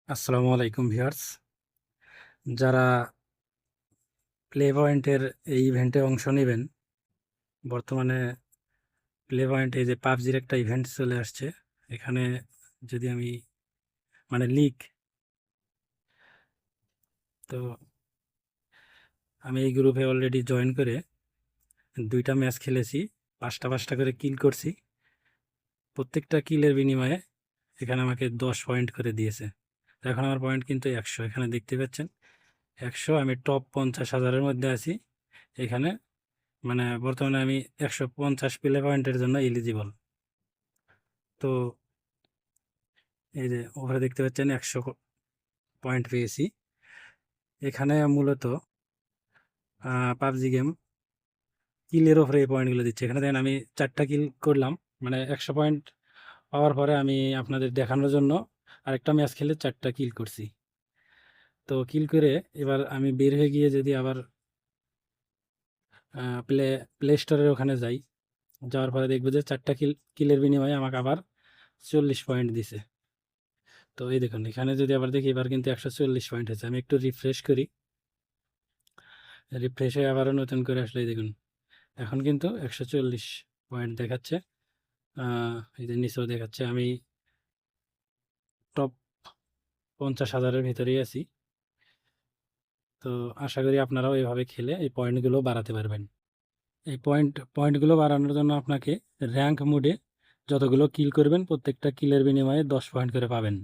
আসসালামু আলাইকুম ভিউয়ার্স। যারা প্লে পয়েন্টের এই ইভেন্টে অংশ নেবেন, বর্তমানে প্লে পয়েন্টে এই যে পাবজির একটা ইভেন্ট চলে আসছে। এখানে যদি আমি লিগ, তো আমি এই গ্রুপে অলরেডি জয়েন করে 2টা ম্যাচ খেলেছি, 5টা করে কিল করছি। প্রত্যেকটা কিলের বিনিময়ে এখানে আমাকে 10 পয়েন্ট করে দিয়েছে। তো এখন আমার পয়েন্ট কিন্তু 100, এখানে দেখতে পাচ্ছেন 100। আমি টপ 50,000-এর মধ্যে আছি। এখানে বর্তমানে আমি 150 প্লে পয়েন্টের জন্য এলিজিবল। তো এই যে ওপরে দেখতে পাচ্ছেন 100 পয়েন্ট পেয়েছি। এখানে মূলত পাবজি গেম কিলের ওপরে এই পয়েন্টগুলো দিচ্ছে। এখানে দেখেন আমি 4টা কিল করলাম, 100 পয়েন্ট পাওয়ার পরে আমি আপনাদের দেখানোর জন্য আরেকটা ম্যাচ খেলে 4টা কিল করছি। তো কিল করে এবার আমি বের হয়ে গিয়ে যদি আবার প্লে প্লে স্টোরের ওখানে যাই, যাওয়ার পরে দেখবো যে 4টা কিলের বিনিময়ে আমাকে আবার 40 পয়েন্ট দিছে। তো এই দেখুন, এখানে যদি আবার দেখি এবার কিন্তু 140 পয়েন্ট হয়েছে। আমি একটু রিফ্রেশ করি, রিফ্রেশ হয়ে আবারও নতুন করে আসলে এই দেখুন এখন কিন্তু 140 পয়েন্ট দেখাচ্ছে। এই যে নিচেও দেখাচ্ছে আমি টপ 50,000-এর ভিতরেই আছি। তো আশা করি আপনারাও এভাবে খেলে এই পয়েন্টগুলো বাড়াতে পারবেন। এই পয়েন্টগুলো বাড়ানোর জন্য আপনাকে র্যাঙ্ক মোডে যতগুলো কিল করবেন প্রত্যেকটা কিলের বিনিময়ে 10 পয়েন্ট করে পাবেন।